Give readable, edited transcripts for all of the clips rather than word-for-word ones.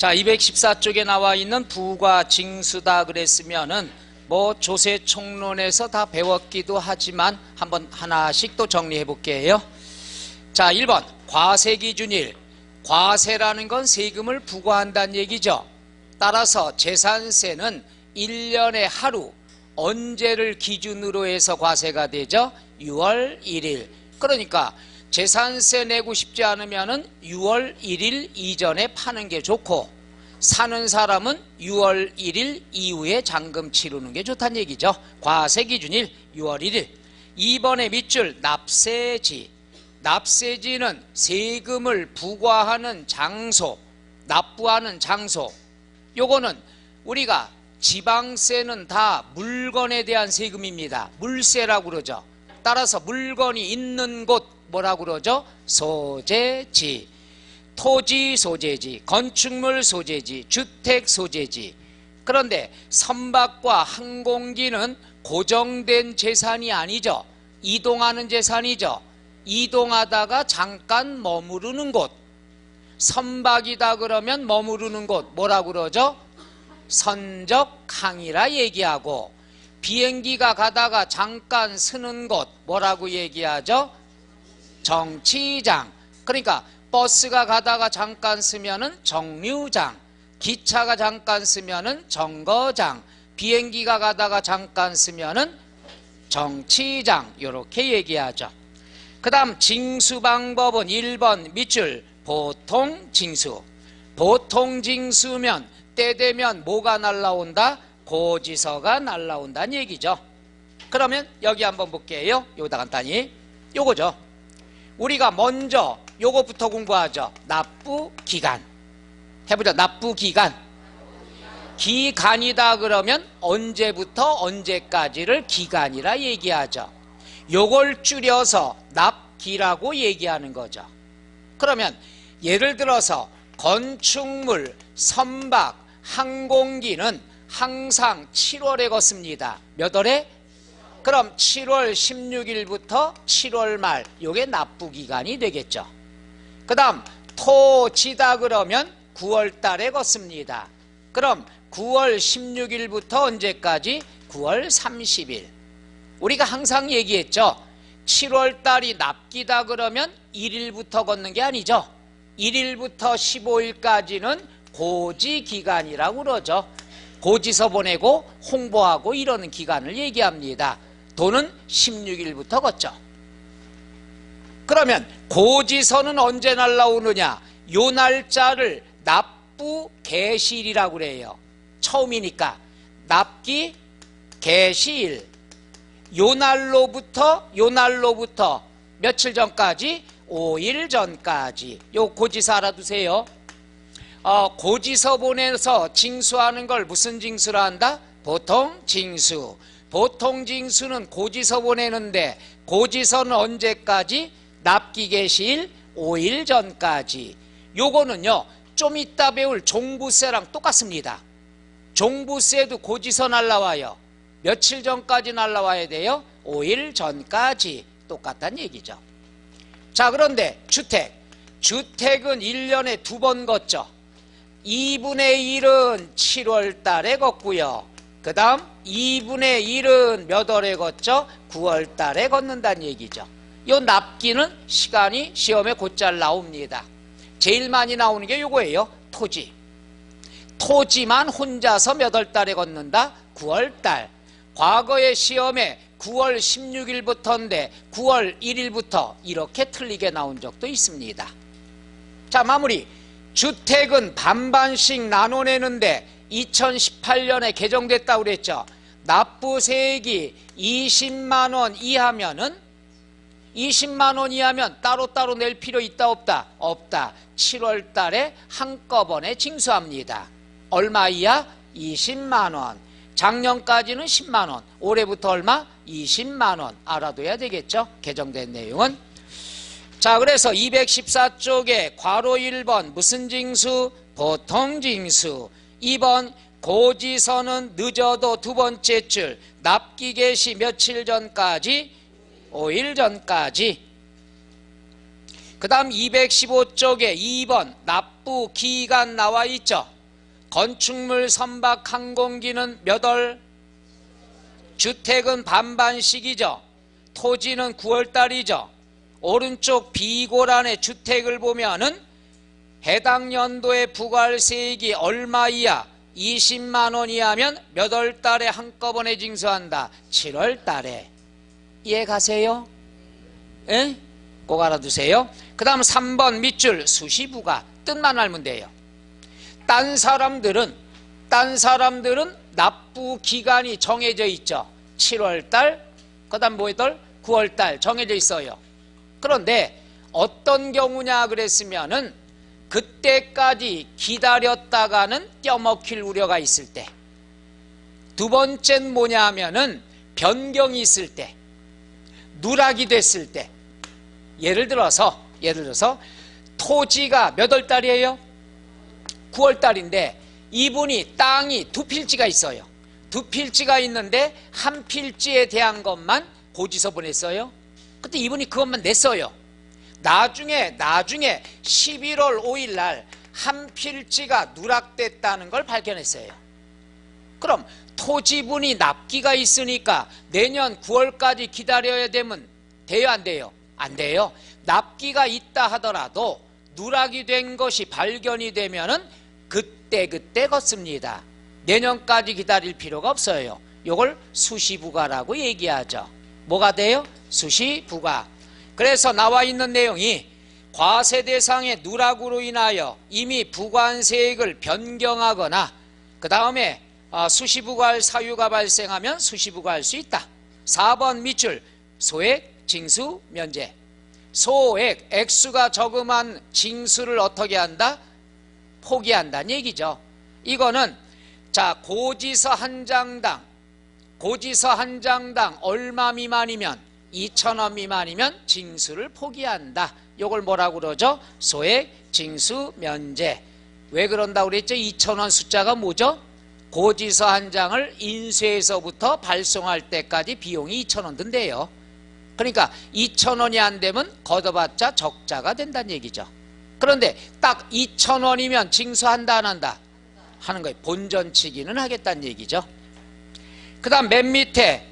자, 214쪽에 나와 있는 부가 징수다 그랬으면은 뭐 조세총론에서 다 배웠기도 하지만 한번 하나씩 또 정리해 볼게요. 자, 1번 과세기준일. 과세라는 건 세금을 부과한다는 얘기죠. 따라서 재산세는 1년에 하루, 언제를 기준으로 해서 과세가 되죠? 6월 1일. 그러니까 재산세 내고 싶지 않으면은 6월 1일 이전에 파는 게 좋고, 사는 사람은 6월 1일 이후에 잔금 치르는 게 좋다는 얘기죠. 과세 기준일 6월 1일. 2번의 밑줄 납세지. 납세지는 세금을 부과하는 장소, 납부하는 장소. 요거는 우리가 지방세는 다 물건에 대한 세금입니다. 물세라고 그러죠. 따라서 물건이 있는 곳 뭐라고 그러죠? 소재지. 토지 소재지, 건축물 소재지, 주택 소재지. 그런데 선박과 항공기는 고정된 재산이 아니죠. 이동하는 재산이죠. 이동하다가 잠깐 머무르는 곳. 선박이다 그러면 머무르는 곳 뭐라고 그러죠? 선적항이라 얘기하고, 비행기가 가다가 잠깐 서는 곳 뭐라고 얘기하죠? 정치장. 그러니까 버스가 가다가 잠깐 서면은 정류장, 기차가 잠깐 서면은 정거장, 비행기가 가다가 잠깐 서면은 정치장, 이렇게 얘기하죠. 그 다음 징수 방법은 1번 밑줄 보통징수. 보통징수면 때 되면 뭐가 날라온다? 고지서가 날라온다는 얘기죠. 그러면 여기 한번 볼게요. 여기다 간단히 요거죠. 우리가 먼저 요거부터 공부하죠. 납부기간 해보자. 납부기간. 기간이다 그러면 언제부터 언제까지를 기간이라 얘기하죠. 요걸 줄여서 납기라고 얘기하는 거죠. 그러면 예를 들어서 건축물, 선박, 항공기는 항상 7월에 걷습니다. 몇 월에? 그럼 7월 16일부터 7월 말, 요게 납부기간이 되겠죠. 그 다음 토지다 그러면 9월 달에 걷습니다. 그럼 9월 16일부터 언제까지? 9월 30일. 우리가 항상 얘기했죠. 7월 달이 납기다 그러면 1일부터 걷는 게 아니죠. 1일부터 15일까지는 고지기간이라고 그러죠. 고지서 보내고 홍보하고 이러는 기간을 얘기합니다. 돈은 16일부터 걷죠. 그러면 고지서는 언제 날라오느냐? 요 날짜를 납부 개시일이라고 그래요. 처음이니까 납기 개시일. 요 날로부터 며칠 전까지? 5일 전까지. 요 고지서 알아두세요. 고지서 보내서 징수하는 걸 무슨 징수라 한다? 보통징수. 보통징수는 고지서 보내는데 고지서는 언제까지? 납기 개시일 5일 전까지. 요거는요 좀 이따 배울 종부세랑 똑같습니다. 종부세도 고지서 날라와요. 며칠 전까지 날라와야 돼요? 5일 전까지. 똑같다는 얘기죠. 자, 그런데 주택은 1년에 2번 걷죠. 2분의 1은 7월 달에 걷고요. 그 다음 2분의 1은 몇 월에 걷죠? 9월 달에 걷는다는 얘기죠. 요 납기는 시간이 시험에 곧잘 나옵니다. 제일 많이 나오는 게 요거예요. 토지. 토지만 혼자서 몇 월 달에 걷는다? 9월 달. 과거의 시험에 9월 16일부터인데 9월 1일부터 이렇게 틀리게 나온 적도 있습니다. 자, 마무리. 주택은 반반씩 나눠내는데 2018년에 개정됐다고 그랬죠. 납부세액이 20만원 이하면은 20만원 이하면 따로따로 낼 필요 있다 없다? 없다. 7월 달에 한꺼번에 징수합니다. 얼마 이하? 20만원. 작년까지는 10만원. 올해부터 얼마? 20만원. 알아둬야 되겠죠. 개정된 내용은. 자, 그래서 214쪽에 괄호 1번 무슨 징수? 보통징수. 2번 고지서는 늦어도 두 번째 줄 납기 개시 며칠 전까지? 5일 전까지. 그 다음 215쪽에 2번 납부 기간 나와 있죠. 건축물 선박 항공기는 몇 월? 주택은 반반씩이죠. 토지는 9월달이죠. 오른쪽 비고란의 주택을 보면은 해당 연도의 부가세액이 얼마 이하? 20만 원 이하면 몇 월 달에 한꺼번에 징수한다? 7월 달에. 이해 가세요? 예? 꼭 알아두세요. 그 다음 3번 밑줄 수시부가 뜻만 알면 돼요. 딴 사람들은 납부 기간이 정해져 있죠. 7월 달, 그 다음 뭐 달? 9월 달 정해져 있어요. 그런데 어떤 경우냐 그랬으면은 그때까지 기다렸다가는 껴먹힐 우려가 있을 때, 두 번째는 뭐냐 하면은 변경이 있을 때, 누락이 됐을 때. 예를 들어서 토지가 몇 월 달이에요? 9월 달인데 이분이 땅이 두 필지가 있어요. 두 필지가 있는데 한 필지에 대한 것만 고지서 보냈어요. 그때 이분이 그것만 냈어요. 나중에 11월 5일 날 한 필지가 누락됐다는 걸 발견했어요. 그럼 토지분이 납기가 있으니까 내년 9월까지 기다려야 되면 돼요, 안 돼요? 안 돼요. 납기가 있다 하더라도 누락이 된 것이 발견이 되면은 그때 걷습니다. 내년까지 기다릴 필요가 없어요. 이걸 수시부가라고 얘기하죠. 뭐가 돼요? 수시부가. 그래서 나와 있는 내용이 과세 대상의 누락으로 인하여 이미 부과세액을 변경하거나 그 다음에 수시부과할 사유가 발생하면 수시부과할 수 있다. 4번 밑줄 소액 징수 면제. 소액 액수가 저금한 징수를 어떻게 한다? 포기한다는 얘기죠. 이거는 자 고지서 한 장당 얼마 미만이면 2,000원 미만이면 징수를 포기한다. 이걸 뭐라고 그러죠? 소액 징수 면제. 왜 그런다고 그랬죠? 2,000원 숫자가 뭐죠? 고지서 한 장을 인쇄해서부터 발송할 때까지 비용이 2,000원 든대요. 그러니까 2,000원이 안 되면 걷어봤자 적자가 된다는 얘기죠. 그런데 딱 2,000원이면 징수한다 안 한다? 하는 거예요. 본전치기는 하겠다는 얘기죠. 그 다음 맨 밑에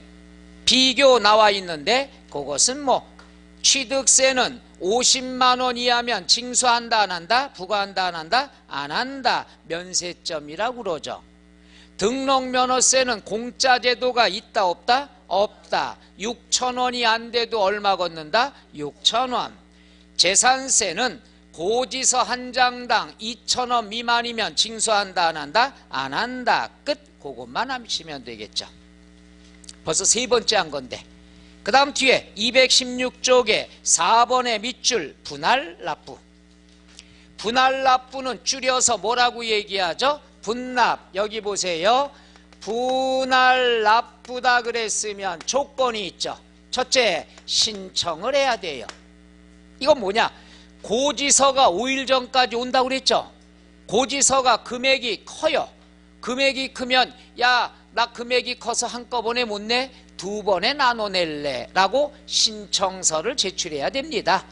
비교 나와 있는데 그것은 뭐 취득세는 50만 원 이하면 징수한다 안 한다? 부과한다 안 한다? 안 한다. 면세점이라고 그러죠. 등록면허세는 공짜 제도가 있다 없다? 없다. 6,000원이 안 돼도 얼마 걷는다? 6,000원. 재산세는 고지서 한 장당 2,000원 미만이면 징수한다 안 한다? 안 한다. 끝. 그것만 하시면 되겠죠. 벌써 세 번째 한 건데. 그 다음 뒤에 216쪽에 4번의 밑줄 분할납부. 분할납부는 줄여서 뭐라고 얘기하죠? 분납. 여기 보세요. 분할납부다 그랬으면 조건이 있죠. 첫째, 신청을 해야 돼요. 이건 뭐냐? 고지서가 5일 전까지 온다고 그랬죠. 고지서가 금액이 커요. 금액이 크면 야, 나 금액이 커서 한꺼번에 못 내? 두 번에 나눠 낼래 라고 신청서를 제출해야 됩니다.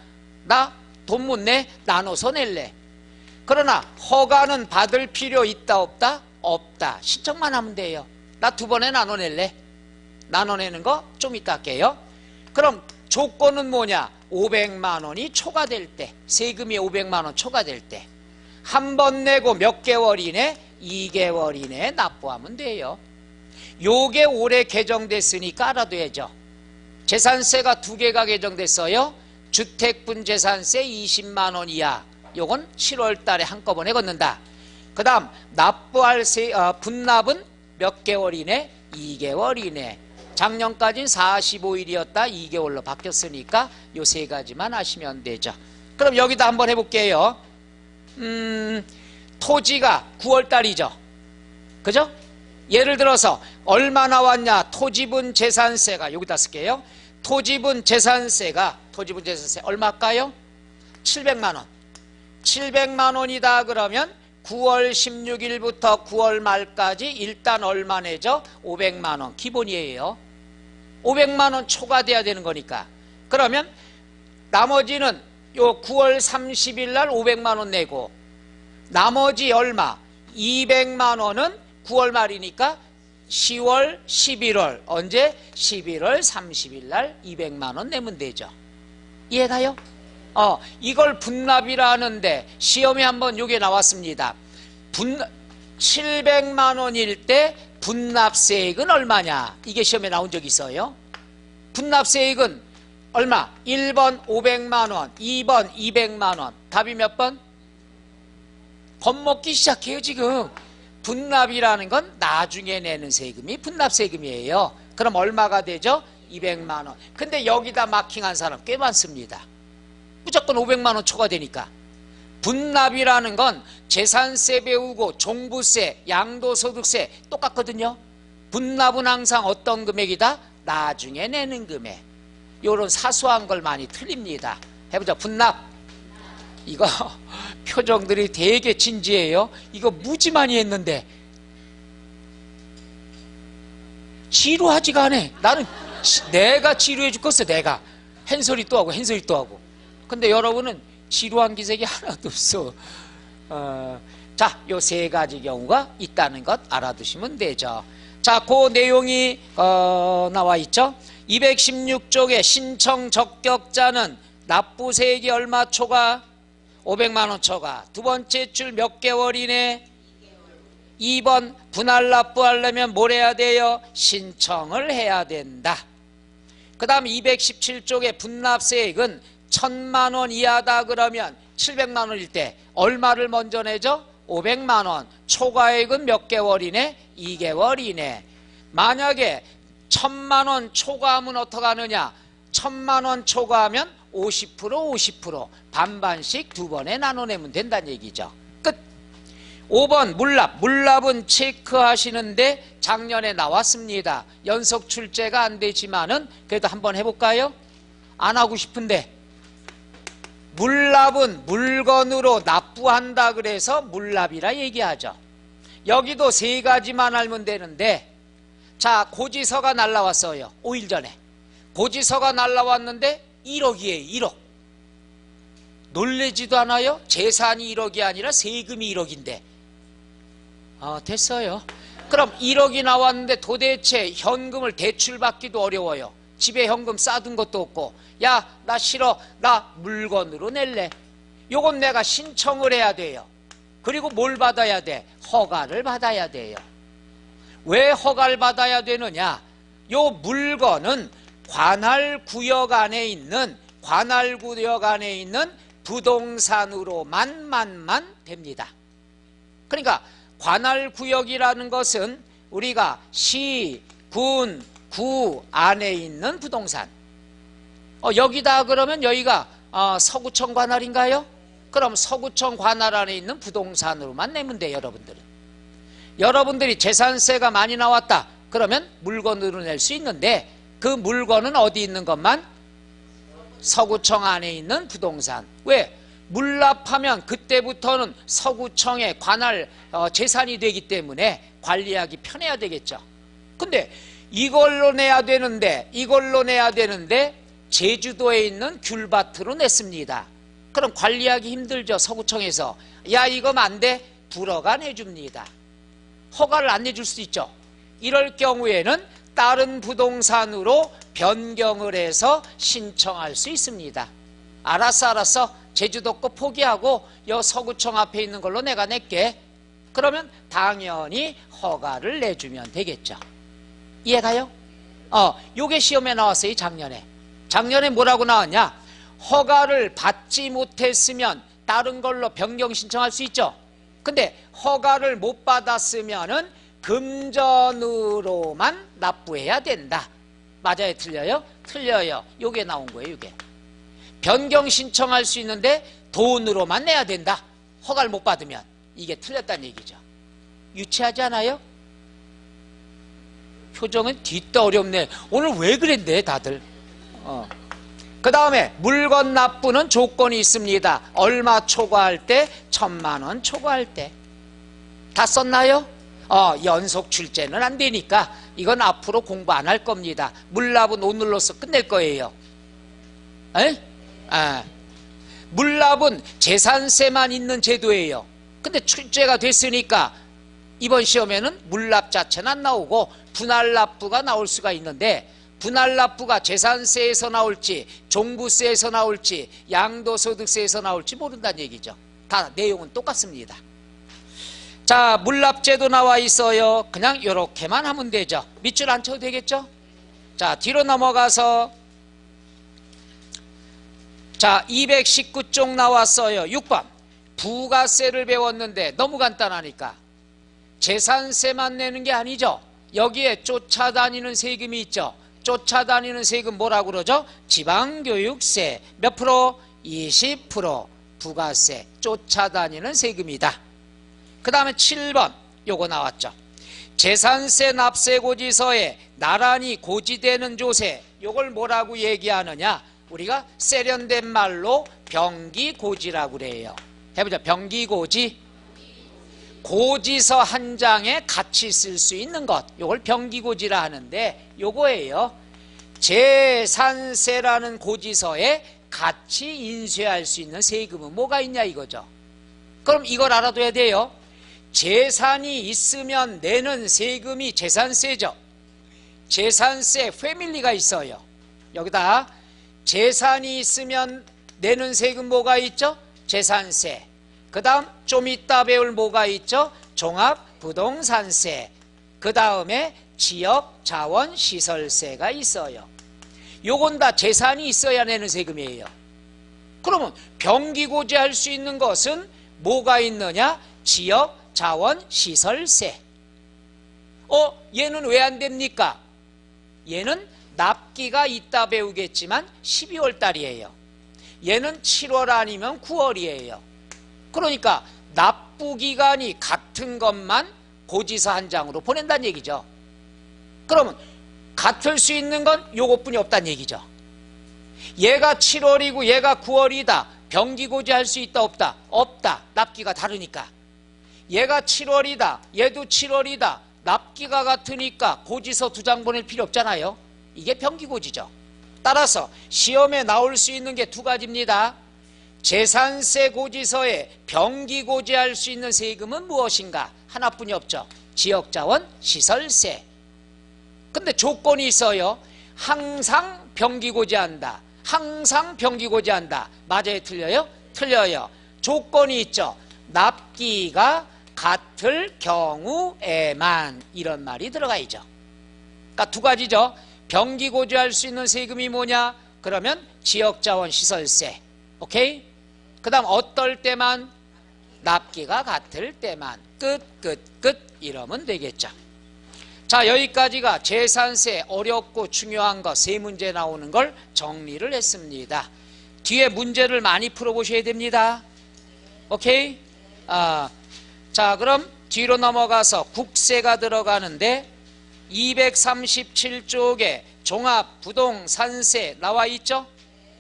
나 돈 못 내? 나눠서 낼래. 그러나 허가는 받을 필요 있다 없다? 없다. 신청만 하면 돼요. 나 두 번에 나눠 낼래. 나눠내는 거 좀 이따 할게요. 그럼 조건은 뭐냐? 500만 원이 초과될 때, 세금이 500만 원 초과될 때 한 번 내고 몇 개월 이내? 2개월 이내에 납부하면 돼요. 요게 올해 개정됐으니까 알아둬야죠. 재산세가 두 개가 개정됐어요. 주택분재산세 20만 원 이하, 요건 7월 달에 한꺼번에 걷는다. 그 다음 납부할 분납은 몇 개월 이내? 2개월 이내. 작년까지는 45일이었다 2개월로 바뀌었으니까 요 세 가지만 하시면 되죠. 그럼 여기다 한번 해볼게요. 토지가 9월 달이죠. 그죠? 예를 들어서 얼마 나왔냐? 토지분 재산세가 여기다 쓸게요. 토지분 재산세 얼마일까요? 700만 원. 700만 원이다 그러면 9월 16일부터 9월 말까지 일단 얼마 내죠? 500만 원 기본이에요. 500만 원 초과돼야 되는 거니까. 그러면 나머지는 요 9월 30일 날 500만 원 내고 나머지 얼마? 200만 원은 9월 말이니까 10월, 11월 언제? 11월 30일 날 200만 원 내면 되죠. 이해가요? 이걸 분납이라 하는데 시험에 한번 요게 나왔습니다. 700만 원일 때 분납세액은 얼마냐? 이게 시험에 나온 적 있어요. 분납세액은 얼마? 1번 500만 원, 2번 200만 원. 답이 몇 번? 겁먹기 시작해요 지금. 분납이라는 건 나중에 내는 세금이 분납세금이에요. 그럼 얼마가 되죠? 200만 원. 근데 여기다 마킹한 사람 꽤 많습니다. 무조건 500만 원 초과되니까. 분납이라는 건 재산세 배우고 종부세, 양도소득세 똑같거든요. 분납은 항상 어떤 금액이다? 나중에 내는 금액. 요런 사소한 걸 많이 틀립니다. 해보자. 분납. 이거 표정들이 되게 진지해요. 이거 무지 많이 했는데 지루하지가 않아. 나는 내가 지루해 죽겠어. 내가 한 소리 또 하고 한 소리 또 하고. 근데 여러분은 지루한 기색이 하나도 없어. 자, 요 세 가지 경우가 있다는 것 알아두시면 되죠. 자, 그 내용이 나와 있죠. 216쪽에 신청 적격자는 납부세액이 얼마 초과? 500만 원 초과. 두 번째 줄 몇 개월 이내? 2번 분할 납부하려면 뭘 해야 돼요? 신청을 해야 된다. 그 다음 217쪽에 분납세액은 1000만 원 이하다 그러면 700만 원일 때 얼마를 먼저 내죠? 500만 원. 초과액은 몇 개월 이내? 2개월 이내. 만약에 1000만 원 초과하면 어떻게 하느냐? 1000만 원 초과하면 50% 반반씩 두 번에 나눠내면 된다는 얘기죠. 끝. 5번 물납. 물납은 체크하시는데 작년에 나왔습니다. 연속 출제가 안 되지만은 그래도 한번 해볼까요? 안 하고 싶은데. 물납은 물건으로 납부한다 그래서 물납이라 얘기하죠. 여기도 세 가지만 알면 되는데, 자, 고지서가 날라왔어요. 5일 전에 고지서가 날라왔는데 1억이에요. 1억. 놀래지도 않아요? 재산이 1억이 아니라 세금이 1억인데. 됐어요. 그럼 1억이 나왔는데 도대체 현금을 대출받기도 어려워요. 집에 현금 싸둔 것도 없고, 야, 나 싫어. 나 물건으로 낼래. 요건 내가 신청을 해야 돼요. 그리고 뭘 받아야 돼? 허가를 받아야 돼요. 왜 허가를 받아야 되느냐? 요 물건은 관할구역 안에 있는 부동산으로만 됩니다. 그러니까 관할구역이라는 것은 우리가 시, 군, 구 안에 있는 부동산. 여기다 그러면 여기가 서구청 관할인가요? 그럼 서구청 관할 안에 있는 부동산으로만 내면 돼요. 여러분들이 재산세가 많이 나왔다 그러면 물건으로 낼 수 있는데, 그 물건은 어디 있는 것만? 서구청 안에 있는 부동산. 왜? 물납하면 그때부터는 서구청의 관할 재산이 되기 때문에 관리하기 편해야 되겠죠. 근데 이걸로 내야 되는데 제주도에 있는 귤밭으로 냈습니다. 그럼 관리하기 힘들죠. 서구청에서. 야, 이거면 안 돼? 불허가 내줍니다. 허가를 안 내줄 수 있죠. 이럴 경우에는 다른 부동산으로 변경을 해서 신청할 수 있습니다. 알았어. 제주도 거 포기하고 여 서구청 앞에 있는 걸로 내가 낼게. 그러면 당연히 허가를 내주면 되겠죠. 이해가요? 요게 시험에 나왔어요. 작년에 뭐라고 나왔냐? 허가를 받지 못했으면 다른 걸로 변경 신청할 수 있죠. 근데 허가를 못 받았으면은 금전으로만 납부해야 된다. 맞아요? 틀려요? 틀려요. 요게 나온 거예요. 요게. 변경 신청할 수 있는데 돈으로만 내야 된다. 허가를 못 받으면. 이게 틀렸다는 얘기죠. 유치하지 않아요? 표정은 뒤떠 어렵네. 오늘 왜 그랬네 다들. 그 다음에 물건 납부는 조건이 있습니다. 얼마 초과할 때? 1000만 원 초과할 때. 다 썼나요? 연속 출제는 안 되니까 이건 앞으로 공부 안 할 겁니다. 물납은 오늘로써 끝낼 거예요. 물납은 재산세만 있는 제도예요. 근데 출제가 됐으니까 이번 시험에는 물납 자체는 안 나오고 분할납부가 나올 수가 있는데, 분할납부가 재산세에서 나올지 종부세에서 나올지 양도소득세에서 나올지 모른다는 얘기죠. 다 내용은 똑같습니다. 자, 물납제도 나와 있어요. 그냥 이렇게만 하면 되죠. 밑줄 안 쳐도 되겠죠? 자, 뒤로 넘어가서 자, 219쪽 나왔어요. 6번 부가세를 배웠는데 너무 간단하니까 재산세만 내는 게 아니죠. 여기에 쫓아다니는 세금이 있죠. 쫓아다니는 세금 뭐라고 그러죠? 지방교육세 몇 프로? 20% 부가세, 쫓아다니는 세금이다. 그 다음에 7번 요거 나왔죠. 재산세 납세고지서에 나란히 고지되는 조세, 요걸 뭐라고 얘기하느냐? 우리가 세련된 말로 병기고지라고 그래요. 해보자. 병기고지. 고지서 한 장에 같이 쓸 수 있는 것, 요걸 병기고지라 하는데, 요거예요. 재산세라는 고지서에 같이 인쇄할 수 있는 세금은 뭐가 있냐 이거죠. 그럼 이걸 알아둬야 돼요. 재산이 있으면 내는 세금이 재산세죠. 재산세 패밀리가 있어요. 여기다 재산이 있으면 내는 세금 뭐가 있죠? 재산세. 그 다음 좀 이따 배울 뭐가 있죠? 종합부동산세. 그 다음에 지역자원시설세가 있어요. 요건 다 재산이 있어야 내는 세금이에요. 그러면 병기고지할 수 있는 것은 뭐가 있느냐? 지역자원시설세. 얘는 왜 안 됩니까? 얘는 납기가 이따 배우겠지만 12월 달이에요. 얘는 7월 아니면 9월이에요. 그러니까 납부기간이 같은 것만 고지서 한 장으로 보낸다는 얘기죠. 그러면 같을 수 있는 건 요것뿐이 없다는 얘기죠. 얘가 7월이고 얘가 9월이다. 병기고지 할 수 있다 없다? 없다. 납기가 다르니까. 얘가 7월이다. 얘도 7월이다. 납기가 같으니까 고지서 두 장 보낼 필요 없잖아요. 이게 병기고지죠. 따라서 시험에 나올 수 있는 게 두 가지입니다. 재산세 고지서에 병기고지할 수 있는 세금은 무엇인가? 하나뿐이 없죠. 지역자원 시설세. 근데 조건이 있어요. 항상 병기고지한다. 항상 병기고지한다. 맞아요? 틀려요? 틀려요. 조건이 있죠. 납기가 같을 경우에만, 이런 말이 들어가야죠. 그러니까 두 가지죠. 병기고지할 수 있는 세금이 뭐냐? 그러면 지역자원 시설세. 오케이? 그 다음 어떨 때만? 납기가 같을 때만. 끝 이러면 되겠죠. 자, 여기까지가 재산세 어렵고 중요한 거 세 문제 나오는 걸 정리를 했습니다. 뒤에 문제를 많이 풀어보셔야 됩니다. 오케이? 자, 그럼 뒤로 넘어가서 국세가 들어가는데 237쪽에 종합부동산세 나와 있죠?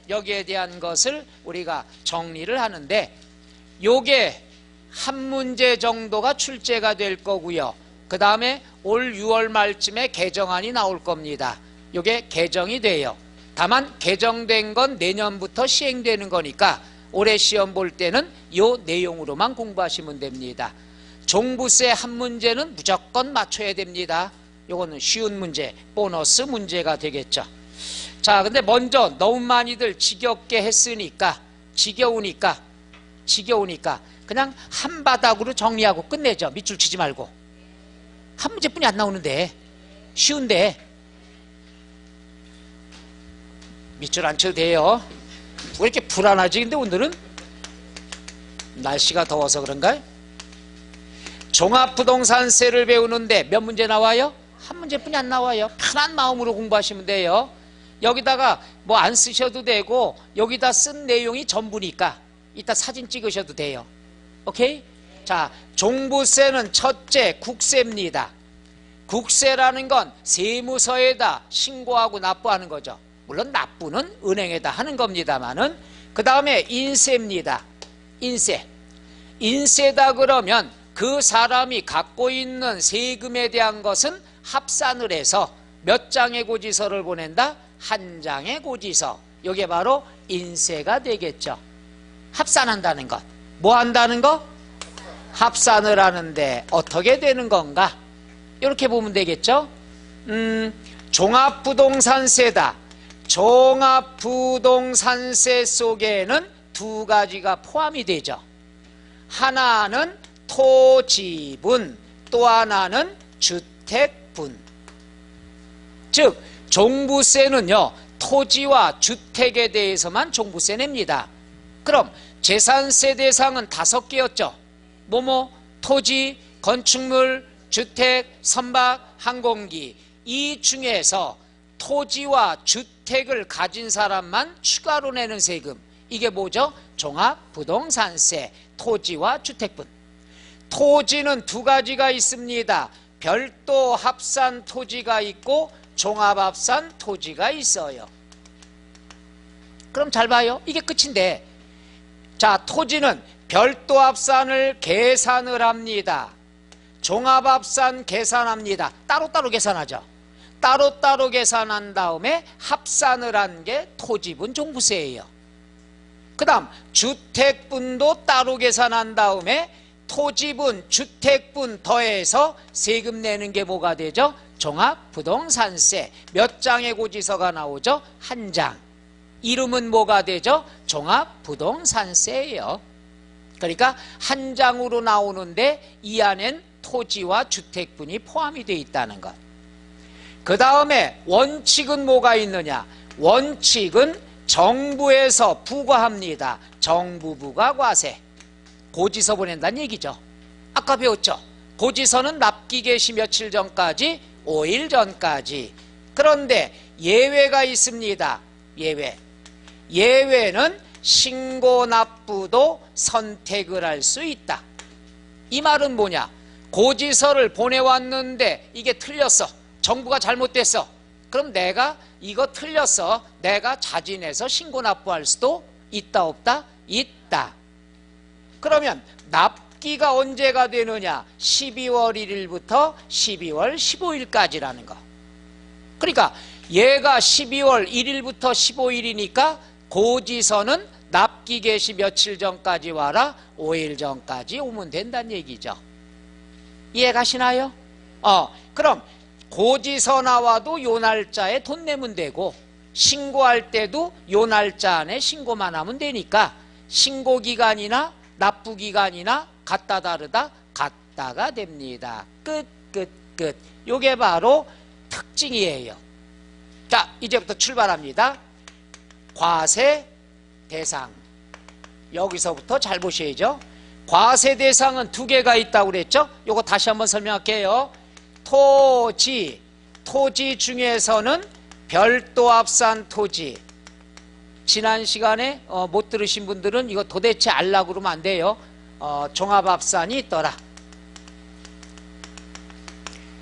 여기에 대한 것을 우리가 정리를 하는데, 요게 한 문제 정도가 출제가 될 거고요. 그 다음에 올 6월 말쯤에 개정안이 나올 겁니다. 요게 개정이 돼요. 다만 개정된 건 내년부터 시행되는 거니까 올해 시험 볼 때는 요 내용으로만 공부하시면 됩니다. 종부세 한 문제는 무조건 맞춰야 됩니다. 요거는 쉬운 문제, 보너스 문제가 되겠죠. 자, 근데 먼저 너무 많이들 지겹게 했으니까, 지겨우니까 그냥 한 바닥으로 정리하고 끝내죠. 밑줄 치지 말고. 한 문제뿐이 안 나오는데, 쉬운데 밑줄 안 쳐도 돼요. 왜 이렇게 불안하지? 근데 오늘은 날씨가 더워서 그런가요? 종합부동산세를 배우는데 몇 문제 나와요? 한 문제뿐이 안 나와요. 편한 마음으로 공부하시면 돼요. 여기다가 뭐 안 쓰셔도 되고, 여기다 쓴 내용이 전부니까 이따 사진 찍으셔도 돼요. 오케이? 자, 종부세는 첫째 국세입니다. 국세라는 건 세무서에다 신고하고 납부하는 거죠. 물론 납부는 은행에다 하는 겁니다만은. 그 다음에 인세입니다. 인세다 그러면 그 사람이 갖고 있는 세금에 대한 것은 합산을 해서 몇 장의 고지서를 보낸다? 한 장의 고지서. 이게 바로 인세가 되겠죠. 합산한다는 것. 뭐 한다는 거? 합산을 하는데 어떻게 되는 건가? 이렇게 보면 되겠죠? 종합부동산세다. 종합부동산세 속에는 두 가지가 포함이 되죠. 하나는 토지분, 또 하나는 주택분. 즉 종부세는요, 토지와 주택에 대해서만 종부세 냅니다. 그럼 재산세 대상은 5개였죠. 뭐뭐, 토지, 건축물, 주택, 선박, 항공기. 이 중에서 토지와 주택을 가진 사람만 추가로 내는 세금. 이게 뭐죠? 종합부동산세, 토지와 주택분. 토지는 두 가지가 있습니다. 별도 합산 토지가 있고 종합합산 토지가 있어요. 그럼 잘 봐요. 이게 끝인데, 자, 토지는 별도 합산을 계산을 합니다. 종합합산 계산합니다. 따로따로 계산하죠. 따로따로 계산한 다음에 합산을 한 게 토지분 종부세예요. 그 다음 주택분도 따로 계산한 다음에 토지분, 주택분 더해서 세금 내는 게 뭐가 되죠? 종합부동산세. 몇 장의 고지서가 나오죠? 1장. 이름은 뭐가 되죠? 종합부동산세예요. 그러니까 1장으로 나오는데 이 안엔 토지와 주택분이 포함이 되어 있다는 것. 그 다음에 원칙은 뭐가 있느냐? 원칙은 정부에서 부과합니다. 정부 부과 과세. 고지서 보낸다는 얘기죠. 아까 배웠죠? 고지서는 납기 개시 며칠 전까지? 5일 전까지. 그런데 예외가 있습니다. 예외. 예외는 신고 납부도 선택을 할 수 있다. 이 말은 뭐냐? 고지서를 보내왔는데 이게 틀렸어. 정부가 잘못됐어. 그럼 내가 이거 틀렸어. 내가 자진해서 신고 납부할 수도 있다 없다? 있다. 그러면 납기가 언제가 되느냐? 12월 1일부터 12월 15일까지라는 거. 그러니까 얘가 12월 1일부터 15일이니까 고지서는 납기 개시 며칠 전까지 와라? 5일 전까지 오면 된다는 얘기죠. 이해가시나요? 그럼 고지서 나와도 요 날짜에 돈 내면 되고 신고할 때도 요 날짜 안에 신고만 하면 되니까 신고기간이나 납부기간이나 같다 다르다? 같다가 됩니다. 끝. 요게 바로 특징이에요. 자, 이제부터 출발합니다. 과세 대상. 여기서부터 잘 보셔야죠. 과세 대상은 두 개가 있다고 그랬죠? 요거 다시 한번 설명할게요. 토지 중에서는 별도 합산 토지. 지난 시간에 못 들으신 분들은 이거 도대체 알라고 그러면 안 돼요. 종합합산이 있더라.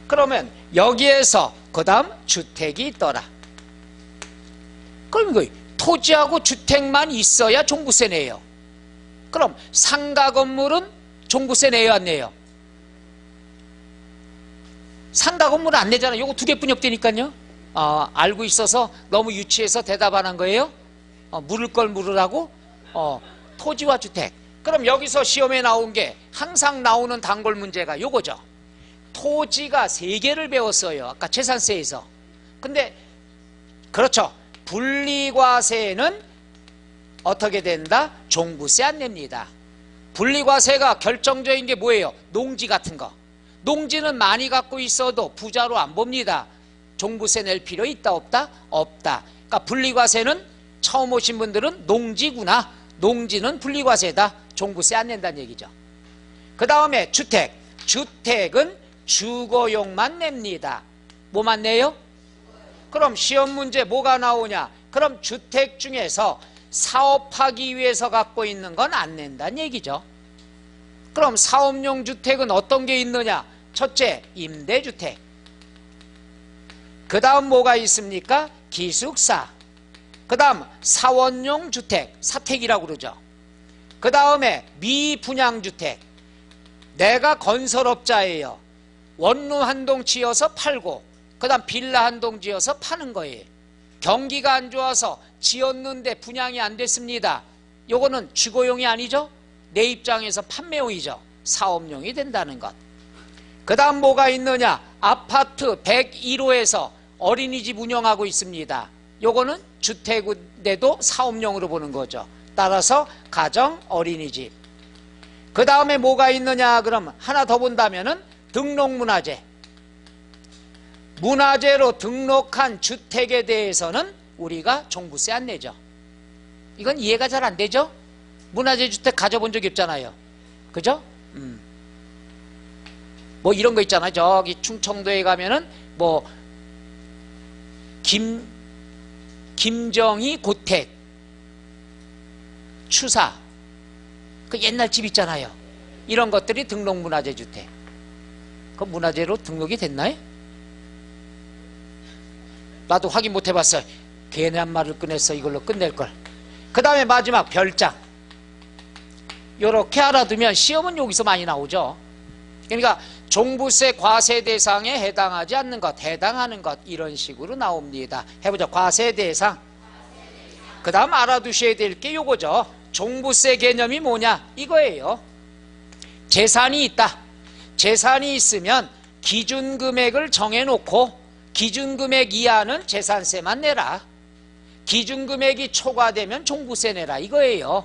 그러면 여기에서 그 다음 주택이 있더라. 그럼 이거 토지하고 주택만 있어야 종부세 내요. 그럼 상가 건물은 종부세 내요 안 내요? 상가 건물은 안 내잖아요. 요거 두 개뿐이 없다니까요. 알고 있어서 너무 유치해서 대답 안 한 거예요? 물을 걸 물으라고? 토지와 주택. 그럼 여기서 시험에 나온 게 항상 나오는 단골 문제가 요거죠. 토지가 3개를 배웠어요. 아까 재산세에서. 근데 그렇죠. 분리과세는 어떻게 된다? 종부세 안 냅니다. 분리과세가 결정적인 게 뭐예요? 농지 같은 거. 농지는 많이 갖고 있어도 부자로 안 봅니다. 종부세 낼 필요 있다 없다? 없다. 그러니까 분리과세는 처음 오신 분들은 농지구나. 농지는 분리과세다. 종부세 안 낸다는 얘기죠. 그 다음에 주택. 주택은 주거용만 냅니다. 뭐만 내요? 그럼 시험 문제 뭐가 나오냐? 그럼 주택 중에서 사업하기 위해서 갖고 있는 건 안 낸다는 얘기죠. 그럼 사업용 주택은 어떤 게 있느냐? 첫째, 임대주택. 그 다음 뭐가 있습니까? 기숙사. 그 다음 사원용 주택, 사택이라고 그러죠. 그 다음에 미분양주택. 내가 건설업자예요. 원룸 한 동 지어서 팔고 그 다음 빌라 한 동 지어서 파는 거예요. 경기가 안 좋아서 지었는데 분양이 안 됐습니다. 요거는 주거용이 아니죠. 내 입장에서 판매용이죠. 사업용이 된다는 것. 그 다음 뭐가 있느냐. 아파트 101호에서 어린이집 운영하고 있습니다. 요거는 주택인데도 사업용으로 보는 거죠. 따라서 가정 어린이집. 그 다음에 뭐가 있느냐. 그럼 하나 더 본다면은 등록문화재. 문화재로 등록한 주택에 대해서는 우리가 종부세 안 내죠. 이건 이해가 잘 안 되죠? 문화재 주택 가져본 적이 없잖아요. 그죠? 뭐 이런 거 있잖아요. 저기 충청도에 가면은 뭐 김정희 고택 추사 그 옛날 집 있잖아요. 이런 것들이 등록문화재 주택. 그 문화재로 등록이 됐나요? 나도 확인 못 해봤어요. 괜히 한 말을 꺼냈어. 이걸로 끝낼걸. 그 다음에 마지막 별장. 요렇게 알아두면 시험은 여기서 많이 나오죠. 그러니까 종부세 과세 대상에 해당하지 않는 것, 해당하는 것, 이런 식으로 나옵니다. 해보자. 과세 대상. 그 다음 알아두셔야 될 게 요거죠. 종부세 개념이 뭐냐 이거예요. 재산이 있다. 재산이 있으면 기준금액을 정해놓고 기준금액 이하는 재산세만 내라. 기준금액이 초과되면 종부세 내라 이거예요.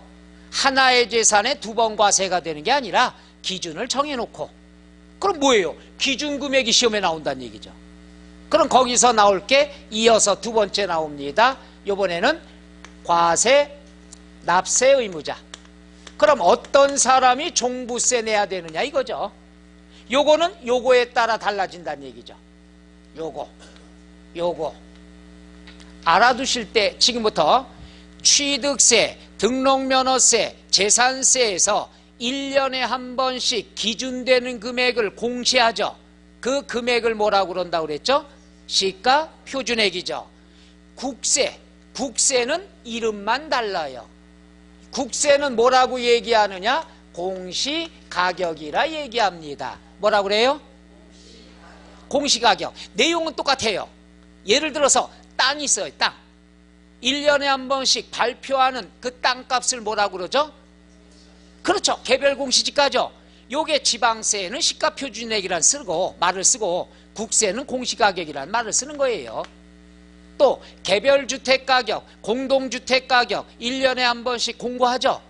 하나의 재산에 두 번 과세가 되는 게 아니라 기준을 정해놓고. 그럼 뭐예요? 기준금액이 시험에 나온다는 얘기죠. 그럼 거기서 나올 게 이어서 두 번째 나옵니다. 이번에는 과세 납세 의무자. 그럼 어떤 사람이 종부세 내야 되느냐 이거죠. 요거는 요거에 따라 달라진다는 얘기죠. 요거 알아두실 때 지금부터 취득세, 등록면허세, 재산세에서 1년에 한 번씩 기준되는 금액을 공시하죠. 그 금액을 뭐라고 그런다고 그랬죠? 시가 표준액이죠. 국세는 이름만 달라요. 국세는 뭐라고 얘기하느냐? 공시가격이라 얘기합니다. 뭐라고 그래요? 공시가격. 내용은 똑같아요. 예를 들어서 땅이 있어요. 땅. 1년에 한 번씩 발표하는 그 땅값을 뭐라고 그러죠? 그렇죠. 개별 공시지가죠. 요게 지방세는 시가표준액이란 말을 쓰고 국세는 공시가격이란 말을 쓰는 거예요. 또 개별주택가격, 공동주택가격 1년에 한 번씩 공고하죠.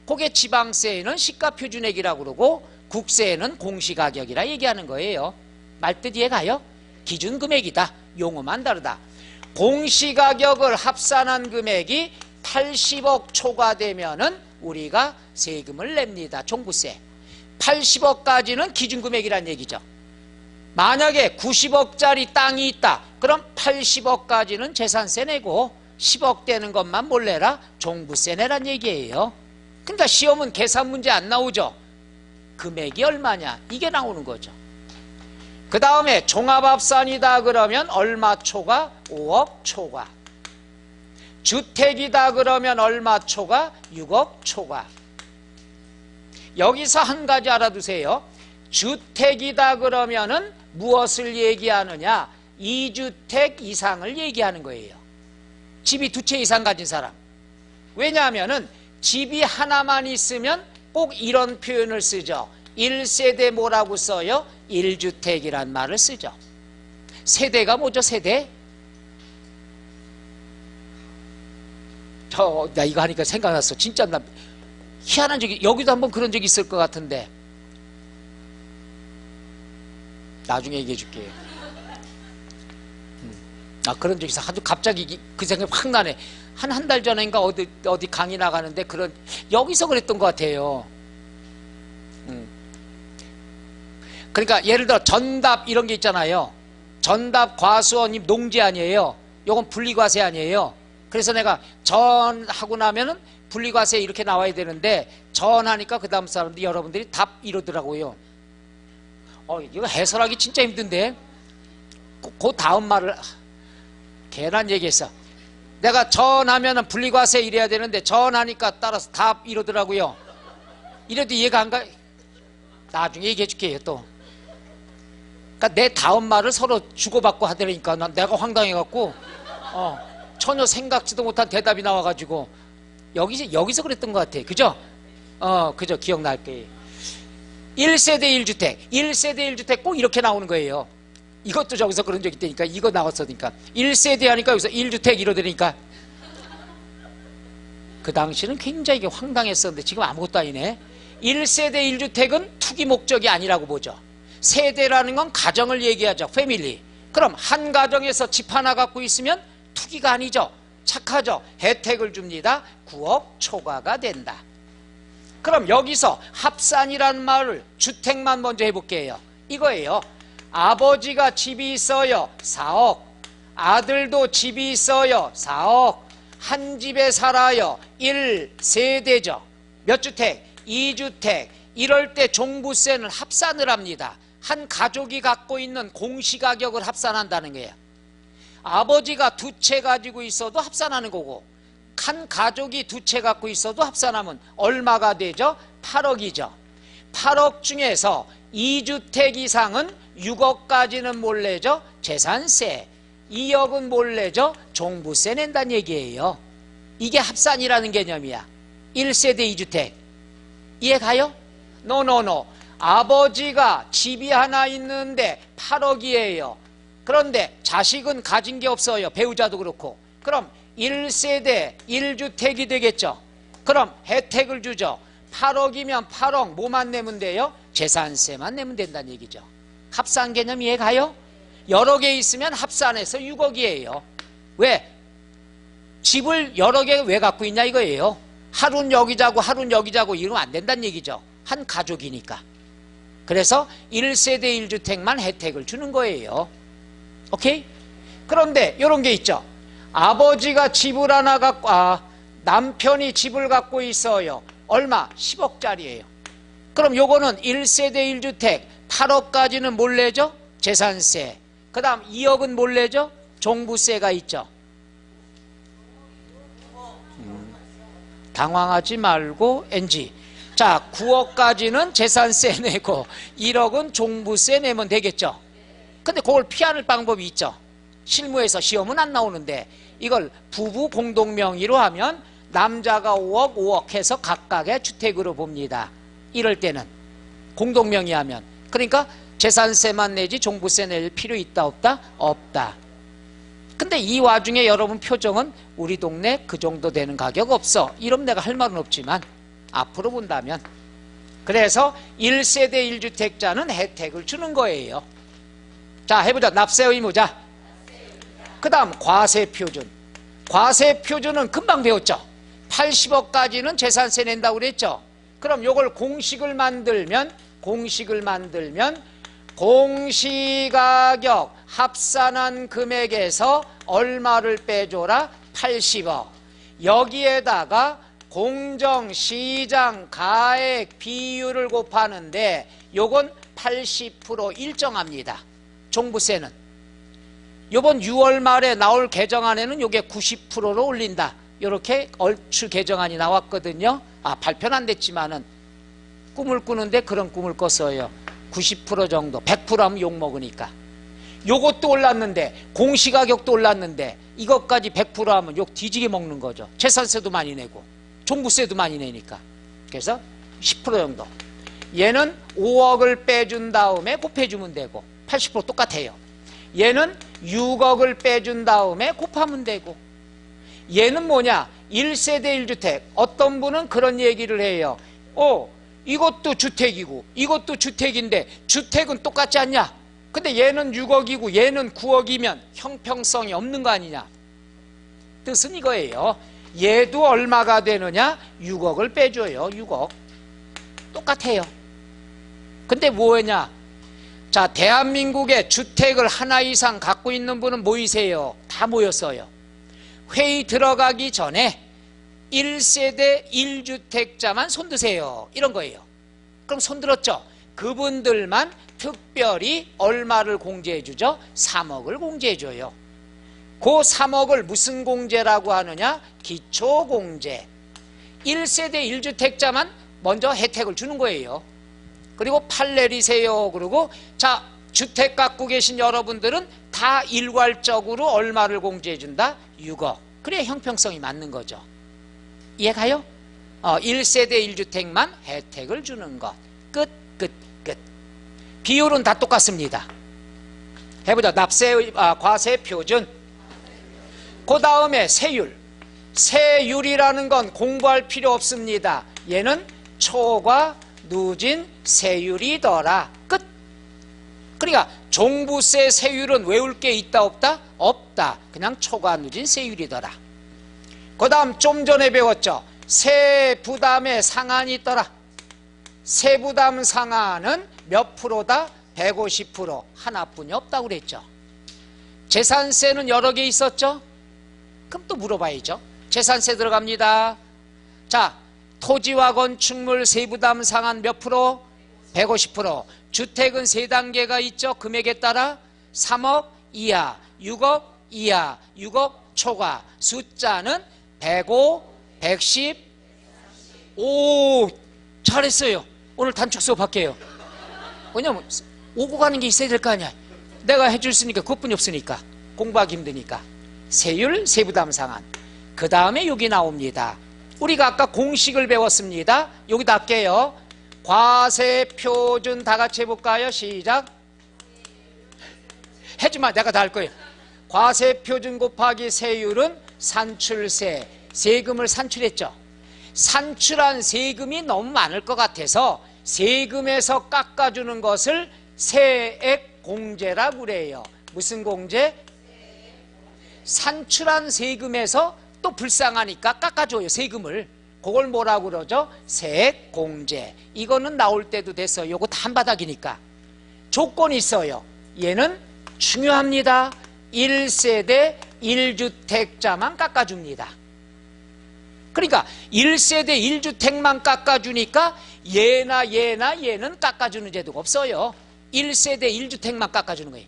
그게 지방세는 시가표준액이라고 그러고 국세는 공시가격이라 얘기하는 거예요. 말뜻 이해가요? 기준금액이다. 용어만 다르다. 공시가격을 합산한 금액이 80억 초과되면은 우리가 세금을 냅니다. 종부세. 80억까지는 기준금액이란 얘기죠. 만약에 90억짜리 땅이 있다. 그럼 80억까지는 재산세 내고 10억 되는 것만 몰래라 종부세 내란 얘기예요. 그러니까 시험은 계산 문제 안 나오죠. 금액이 얼마냐 이게 나오는 거죠. 그 다음에 종합합산이다 그러면 얼마 초과? 5억 초과. 주택이다 그러면 얼마 초과? 6억 초과. 여기서 한 가지 알아두세요. 주택이다 그러면은 무엇을 얘기하느냐? 2주택 이상을 얘기하는 거예요. 집이 두 채 이상 가진 사람. 왜냐하면은 집이 하나만 있으면 꼭 이런 표현을 쓰죠. 1세대 뭐라고 써요? 1주택이란 말을 쓰죠. 세대가 뭐죠? 세대? 나 이거 하니까 생각났어. 진짜 나 희한한 적이, 여기도 한번 그런 적이 있을 것 같은데 나중에 얘기해 줄게요. 그런 적이 있어. 아주 갑자기 그 생각이 확 나네. 한 달 전인가 어디 강의 나가는데 여기서 그랬던 것 같아요. 그러니까 예를 들어 전답 이런 게 있잖아요. 전답 과수원님 농지 아니에요. 요건 분리과세 아니에요. 그래서 내가 전하고 나면은 분리과세 이렇게 나와야 되는데 전하니까 그 다음 사람들이 여러분들이 답 이러더라고요. 이거 해설하기 진짜 힘든데 그 다음 말을 괜한 얘기했어. 내가 전하면은 분리과세 이래야 되는데 전하니까 따라서 답 이러더라고요. 이래도 이해가 안 가. 나중에 얘기해 줄게요. 또 그러니까 내 다음 말을 서로 주고받고 하더라니까 내가 황당해갖고 전혀 생각지도 못한 대답이 나와가지고 여기서 그랬던 것 같아. 그죠? 그죠. 기억날 거예요. 1세대 1주택. 1세대 1주택 꼭 이렇게 나오는 거예요. 이것도 저기서 그런 적 있다니까. 이거 나왔으니까. 1세대 하니까 여기서 1주택 이러더니까. 그 당시는 굉장히 황당했었는데 지금 아무것도 아니네. 1세대 1주택은 투기 목적이 아니라고 보죠. 세대라는 건 가정을 얘기하죠. 패밀리. 그럼 한 가정에서 집 하나 갖고 있으면 투기가 아니죠. 착하죠. 혜택을 줍니다. 9억 초과가 된다. 그럼 여기서 합산이라는 말을 주택만 먼저 해볼게요. 이거예요. 아버지가 집이 있어요. 4억. 아들도 집이 있어요. 4억. 한 집에 살아요. 1세대죠. 몇 주택? 2주택. 이럴 때 종부세는 합산을 합니다. 한 가족이 갖고 있는 공시가격을 합산한다는 거예요. 아버지가 2채 가지고 있어도 합산하는 거고, 한 가족이 2채 갖고 있어도 합산하면 얼마가 되죠? 8억이죠. 8억 중에서 2주택 이상은 6억까지는 뭘 내죠? 재산세. 2억은 뭘 내죠? 종부세 낸다는 얘기예요. 이게 합산이라는 개념이야. 1세대 2주택. 이해 가요? 노노노. 아버지가 집이 하나 있는데 8억이에요. 그런데 자식은 가진 게 없어요. 배우자도 그렇고. 그럼 1세대 1주택이 되겠죠. 그럼 혜택을 주죠. 8억이면 8억 뭐만 내면 돼요? 재산세만 내면 된다는 얘기죠. 합산 개념 이해 가요? 여러 개 있으면 합산해서 6억이에요. 왜? 집을 여러 개 왜 갖고 있냐 이거예요. 하루는 여기 자고 하루는 여기 자고 이러면 안 된다는 얘기죠. 한 가족이니까. 그래서 1세대 1주택만 혜택을 주는 거예요. 오케이? 그런데 이런 게 있죠. 아버지가 집을 하나 갖고 남편이 집을 갖고 있어요. 얼마? 10억짜리예요. 그럼 요거는 1세대 1주택 8억까지는 뭘 내죠? 재산세. 그 다음 2억은 뭘 내죠? 종부세가 있죠. 당황하지 말고 NG. 자, 9억까지는 재산세 내고 1억은 종부세 내면 되겠죠. 근데 그걸 피하는 방법이 있죠. 실무에서 시험은 안 나오는데 이걸 부부 공동명의로 하면 남자가 5억 5억 해서 각각의 주택으로 봅니다. 이럴 때는 공동명의 하면. 그러니까 재산세만 내지 종부세 낼 필요 있다 없다? 없다. 근데 이 와중에 여러분 표정은 우리 동네 그 정도 되는 가격 없어. 이러면 내가 할 말은 없지만 앞으로 본다면. 그래서 1세대 1주택자는 혜택을 주는 거예요. 자, 해보자. 납세 의무자. 그 다음 과세표준. 과세표준은 금방 배웠죠. 80억까지는 재산세 낸다고 그랬죠. 그럼 요걸 공식을 만들면 공시가격 합산한 금액에서 얼마를 빼줘라? 80억. 여기에다가 공정시장 가액 비율을 곱하는데 요건 80% 일정합니다. 종부세는. 요번 6월 말에 나올 개정안에는 요게 90%로 올린다. 요렇게 얼추 개정안이 나왔거든요. 발표는 안 됐지만은 꿈을 꾸는데 그런 꿈을 꿨어요. 90% 정도. 100% 하면 욕먹으니까. 요것도 올랐는데 공시가격도 올랐는데 이것까지 100% 하면 욕 뒤지게 먹는 거죠. 재산세도 많이 내고 종부세도 많이 내니까. 그래서 10% 정도. 얘는 5억을 빼준 다음에 곱해주면 되고 80% 똑같아요. 얘는 6억을 빼준 다음에 곱하면 되고. 얘는 뭐냐? 1세대 1주택. 어떤 분은 그런 얘기를 해요. 이것도 주택이고 이것도 주택인데 주택은 똑같지 않냐? 근데 얘는 6억이고 얘는 9억이면 형평성이 없는 거 아니냐? 뜻은 이거예요. 얘도 얼마가 되느냐? 6억을 빼줘요. 6억. 똑같아요. 근데 뭐냐? 자, 대한민국에 주택을 하나 이상 갖고 있는 분은 모이세요. 다 모였어요. 회의 들어가기 전에 1세대 1주택자만 손드세요. 이런 거예요. 그럼 손들었죠? 그분들만 특별히 얼마를 공제해 주죠? 3억을 공제해 줘요. 그 3억을 무슨 공제라고 하느냐? 기초공제. 1세대 1주택자만 먼저 혜택을 주는 거예요. 그리고 판례리세요. 그러고 자, 주택 갖고 계신 여러분들은 다 일괄적으로 얼마를 공제해 준다? 6억. 그래야 형평성이 맞는 거죠. 이해가요? 1세대 1주택만 혜택을 주는 것. 끝. 비율은 다 똑같습니다. 해보자. 과세 표준. 그 다음에 세율. 세율이라는 건 공부할 필요 없습니다. 얘는 초과 누진 세율이더라. 끝. 그러니까 종부세 세율은 외울 게 있다 없다? 없다. 그냥 초과 누진 세율이더라. 그 다음 좀 전에 배웠죠. 세부담의 상한이 있더라. 세부담 상한은 몇 프로다? 150%. 하나뿐이 없다고 그랬죠. 재산세는 여러 개 있었죠. 그럼 또 물어봐야죠. 재산세 들어갑니다. 자, 토지와 건축물 세부담 상한 몇 프로? 150%. 주택은 3단계가 있죠. 금액에 따라 3억 이하, 6억 이하, 6억 초과. 숫자는 105, 110. 오, 잘했어요. 오늘 단축 수업 할게요. 왜냐면 오고 가는 게 있어야 될 거 아니야. 내가 해줄 수 있으니까 그것뿐이 없으니까. 공부하기 힘드니까. 세율, 세부담 상한. 그 다음에 여기 나옵니다. 우리가 아까 공식을 배웠습니다. 여기다 할게요. 과세 표준 다 같이 해볼까요? 시작. 해주마. 내가 다 할 거예요. 과세 표준 곱하기 세율은 산출세. 세금을 산출했죠. 산출한 세금이 너무 많을 것 같아서 세금에서 깎아주는 것을 세액공제라고 그래요. 무슨 공제? 산출한 세금에서 또 불쌍하니까 깎아줘요. 세금을. 그걸 뭐라고 그러죠? 세액공제. 이거는 나올 때도 됐어요. 요거 다 한바닥이니까. 조건이 있어요. 얘는 중요합니다. 1세대 1주택자만 깎아줍니다. 그러니까 1세대 1주택만 깎아주니까 얘는 깎아주는 제도가 없어요. 1세대 1주택만 깎아주는 거예요.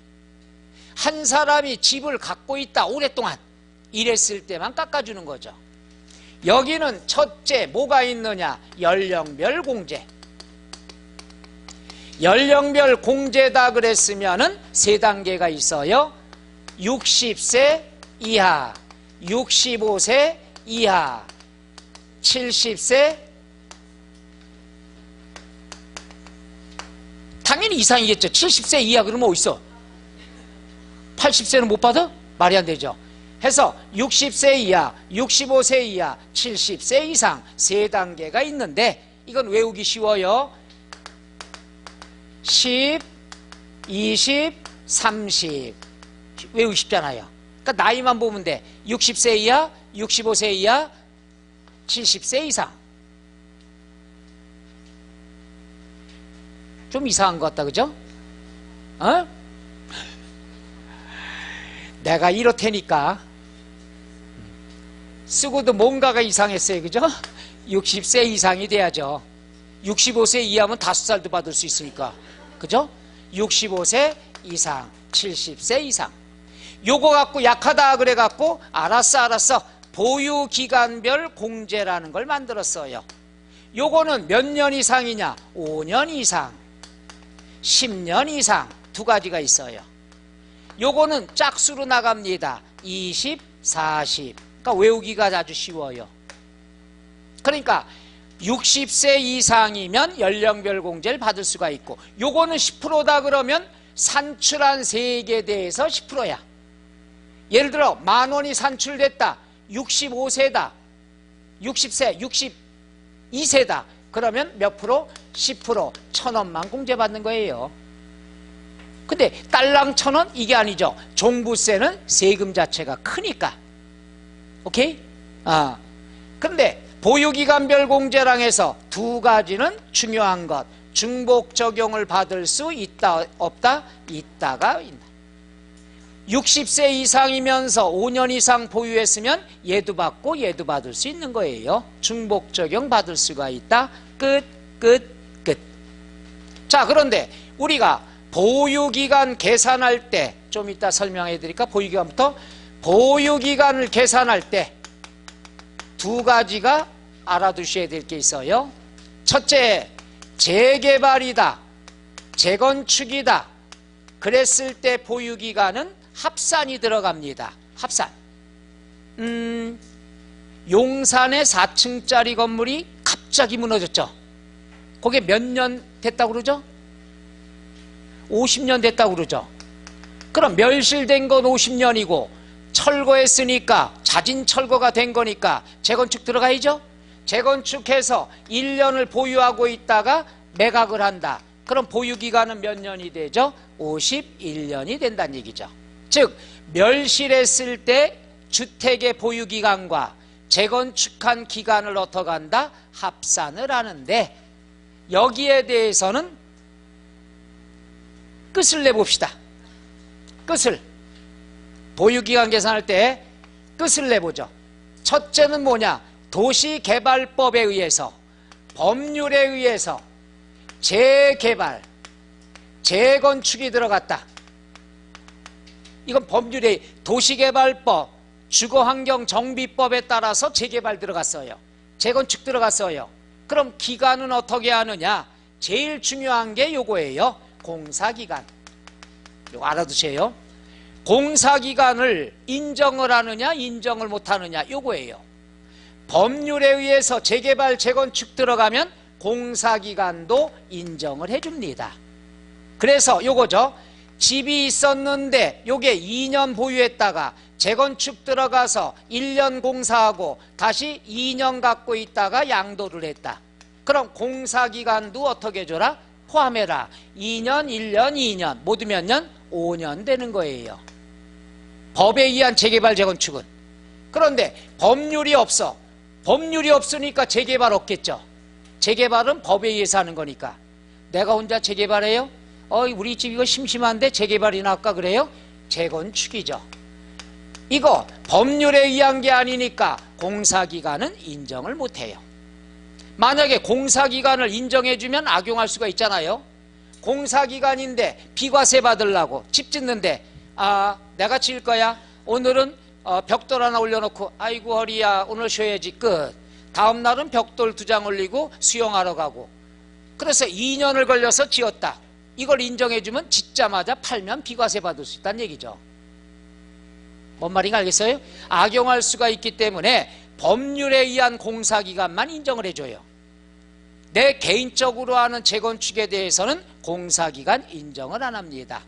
한 사람이 집을 갖고 있다 오랫동안 이랬을 때만 깎아주는 거죠. 여기는 첫째 뭐가 있느냐? 연령별 공제. 연령별 공제다 그랬으면은 3단계가 있어요. 60세 이하, 65세 이하, 70세. 당연히 이상이겠죠. 70세 이하 그러면 어딨어? 80세는 못 받아? 말이 안 되죠. 해서 60세 이하, 65세 이하, 70세 이상 3단계가 있는데 이건 외우기 쉬워요. 10, 20, 30 외우기 쉽잖아요. 그러니까 나이만 보면 돼. 60세 이하, 65세 이하, 70세 이상. 좀 이상한 것 같다, 그죠? 내가 이렇다니까 쓰고도 뭔가가 이상했어요, 그죠? 60세 이상이 돼야죠. 65세 이하면 5살도 받을 수 있으니까, 그죠? 65세 이상, 70세 이상. 요거 갖고 약하다 그래갖고 알았어 보유기간별 공제라는 걸 만들었어요. 요거는 몇 년 이상이냐? 5년 이상, 10년 이상. 2가지가 있어요. 요거는 짝수로 나갑니다. 20, 40. 그러니까 외우기가 아주 쉬워요. 그러니까 60세 이상이면 연령별 공제를 받을 수가 있고, 요거는 10%다 그러면 산출한 세액에 대해서 10%야. 예를 들어 10,000원이 산출됐다. 65세다. 60세, 62세다. 그러면 몇 프로? 10%. 1,000원만 공제받는 거예요. 근데 딸랑 1,000원? 이게 아니죠. 종부세는 세금 자체가 크니까. 오케이? 근데 보유기간별 공제랑 해서 2가지는 중요한 것. 중복 적용을 받을 수 있다, 없다? 있다가 있다. 60세 이상이면서 5년 이상 보유했으면 얘도 받고 얘도 받을 수 있는 거예요. 중복 적용 받을 수가 있다. 끝. 자, 그런데 우리가 보유기간 계산할 때, 좀 이따 설명해 드릴까? 보유기간부터. 보유기간을 계산할 때 2가지가 알아두셔야 될 게 있어요. 첫째, 재개발이다, 재건축이다 그랬을 때 보유기간은 합산이 들어갑니다. 합산. 용산에 4층짜리 건물이 갑자기 무너졌죠. 그게 몇 년 됐다고 그러죠? 50년 됐다고 그러죠. 그럼 멸실된 건 50년이고 철거했으니까 자진 철거가 된 거니까 재건축 들어가야죠. 재건축해서 1년을 보유하고 있다가 매각을 한다. 그럼 보유기간은 몇 년이 되죠? 51년이 된다는 얘기죠. 즉 멸실했을 때 주택의 보유기간과 재건축한 기간을 어떻게 한다? 합산을 하는데 여기에 대해서는 끝을 내봅시다. 끝을 보유기간 계산할 때 끝을 내보죠. 첫째는 뭐냐? 도시개발법에 의해서 법률에 의해서 재개발, 재건축이 들어갔다. 이건 법률에 도시개발법, 주거환경정비법에 따라서 재개발 들어갔어요. 재건축 들어갔어요. 그럼 기간은 어떻게 하느냐? 제일 중요한 게 요거예요. 공사기간. 이거 알아두세요. 공사기간을 인정을 하느냐 인정을 못하느냐 요거예요. 법률에 의해서 재개발 재건축 들어가면 공사기간도 인정을 해줍니다. 그래서 요거죠. 집이 있었는데 요게 2년 보유했다가 재건축 들어가서 1년 공사하고 다시 2년 갖고 있다가 양도를 했다. 그럼 공사기간도 어떻게 해줘라? 포함해라. 2년, 1년, 2년 모두 몇 년? 5년 되는 거예요. 법에 의한 재개발 재건축은. 그런데 법률이 없어. 법률이 없으니까 재개발 없겠죠. 재개발은 법에 의해서 하는 거니까. 내가 혼자 재개발해요? 우리 집 이거 심심한데 재개발이나 할까 그래요? 재건축이죠. 이거 법률에 의한 게 아니니까 공사기간은 인정을 못해요. 만약에 공사기간을 인정해주면 악용할 수가 있잖아요. 공사기간인데 비과세 받으려고 집 짓는데 내가 지을 거야. 오늘은 벽돌 하나 올려놓고 아이고 허리야 오늘 쉬어야지 끝. 다음 날은 벽돌 2장 올리고 수영하러 가고. 그래서 2년을 걸려서 지었다. 이걸 인정해주면 짓자마자 팔면 비과세 받을 수 있다는 얘기죠. 뭔 말인가 알겠어요? 악용할 수가 있기 때문에 법률에 의한 공사기간만 인정을 해줘요. 내 개인적으로 하는 재건축에 대해서는 공사기간 인정을 안 합니다.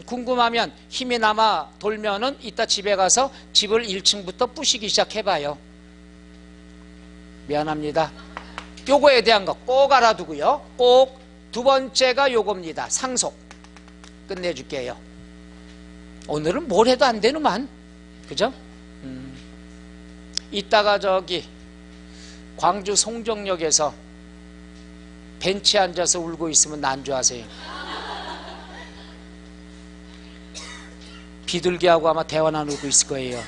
궁금하면 힘이 남아 돌면은 이따 집에 가서 집을 1층부터 부시기 시작해봐요. 미안합니다. 요거에 대한 거 꼭 알아두고요. 꼭 두 번째가 요겁니다. 상속. 끝내줄게요. 오늘은 뭘 해도 안 되는만. 그죠? 이따가 저기 광주 송정역에서 벤치에 앉아서 울고 있으면 난주하세요. 비둘기하고 아마 대화 나누고 있을 거예요.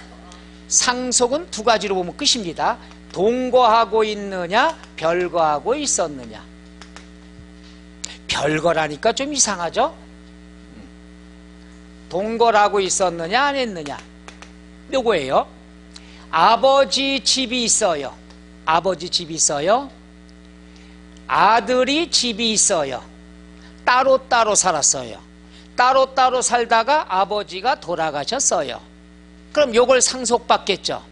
상속은 두 가지로 보면 끝입니다. 동거하고 있느냐 별거하고 있었느냐. 별거라니까 좀 이상하죠? 동거하고 있었느냐 안 했느냐. 요거예요. 아버지 집이 있어요. 아버지 집이 있어요. 아들이 집이 있어요. 따로따로 살았어요. 따로따로 살다가 아버지가 돌아가셨어요. 그럼 요걸 상속받겠죠.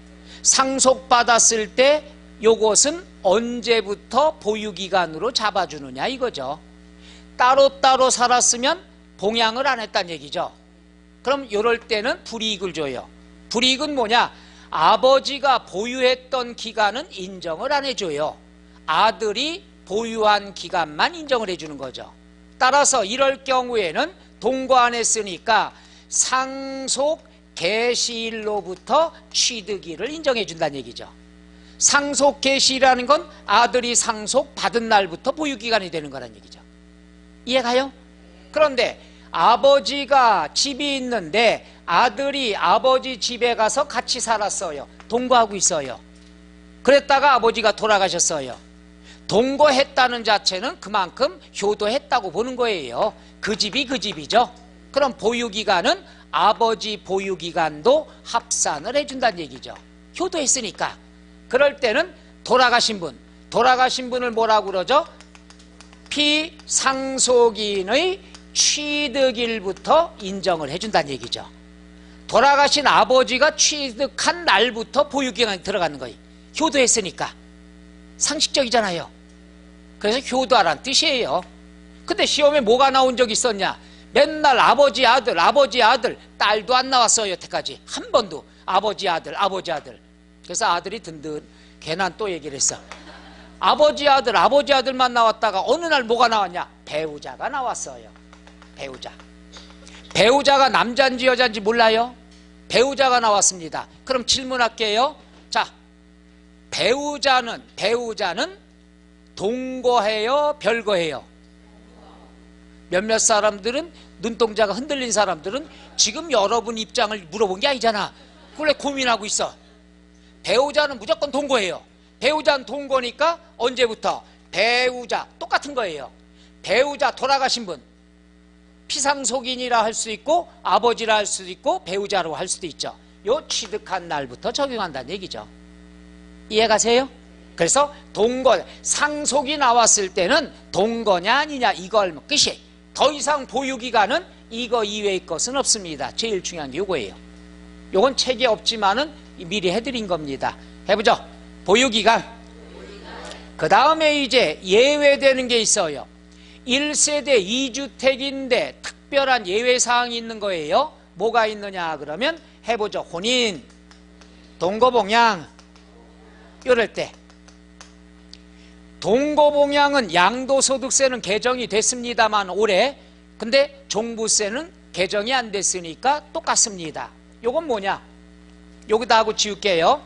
상속받았을 때 요것은 언제부터 보유기간으로 잡아주느냐 이거죠. 따로따로 살았으면 봉양을 안 했다는 얘기죠. 그럼 요럴 때는 불이익을 줘요. 불이익은 뭐냐? 아버지가 보유했던 기간은 인정을 안 해줘요. 아들이 보유한 기간만 인정을 해주는 거죠. 따라서 이럴 경우에는 동거 안 했으니까 상속 개시일로부터 취득일을 인정해 준다는 얘기죠. 상속 개시라는 건 아들이 상속 받은 날부터 보유기간이 되는 거란 얘기죠. 이해가요? 그런데 아버지가 집이 있는데 아들이 아버지 집에 가서 같이 살았어요. 동거하고 있어요. 그랬다가 아버지가 돌아가셨어요. 동거했다는 자체는 그만큼 효도했다고 보는 거예요. 그 집이 그 집이죠. 그럼 보유기간은 아버지 보유기간도 합산을 해준다는 얘기죠. 효도했으니까. 그럴 때는 돌아가신 분을 뭐라고 그러죠? 피상속인의 취득일부터 인정을 해준다는 얘기죠. 돌아가신 아버지가 취득한 날부터 보유기간이 들어가는 거예요. 효도했으니까. 상식적이잖아요. 그래서 효도하란 뜻이에요. 근데 시험에 뭐가 나온 적 있었냐? 맨날 아버지 아들 아버지 아들, 딸도 안 나왔어요. 여태까지 한 번도. 아버지 아들 아버지 아들. 그래서 아들이 든든 걔는 또 얘기를 했어. 아버지 아들만 나왔다가 어느 날 뭐가 나왔냐? 배우자가 나왔어요. 배우자가 남자인지 여자인지 몰라요? 배우자가 나왔습니다. 그럼 질문할게요. 자, 배우자는 동거해요, 별거해요? 몇몇 사람들은, 눈동자가 흔들린 사람들은 지금 여러분 입장을 물어본 게 아니잖아. 그걸 고민하고 있어. 배우자는 무조건 동거해요. 배우자는 동거니까 언제부터? 배우자 똑같은 거예요. 배우자 돌아가신 분, 피상속인이라 할 수 있고 아버지라 할 수도 있고 배우자로 할 수도 있죠. 요 취득한 날부터 적용한다는 얘기죠. 이해가세요? 그래서 동거, 상속이 나왔을 때는 동거냐 아니냐 이거 알면 끝이. 더 이상 보유기간은 이거 이외의 것은 없습니다. 제일 중요한 게 이거예요. 요건 책에 없지만은 미리 해드린 겁니다. 해보죠. 보유기간. 그 다음에 이제 예외되는 게 있어요. 1세대 2주택인데 특별한 예외사항이 있는 거예요. 뭐가 있느냐 그러면 해보죠. 혼인, 동거봉양. 이럴 때 동거봉양은 양도소득세는 개정이 됐습니다만 올해, 근데 종부세는 개정이 안 됐으니까 똑같습니다. 요건 뭐냐? 여기다 하고 지울게요.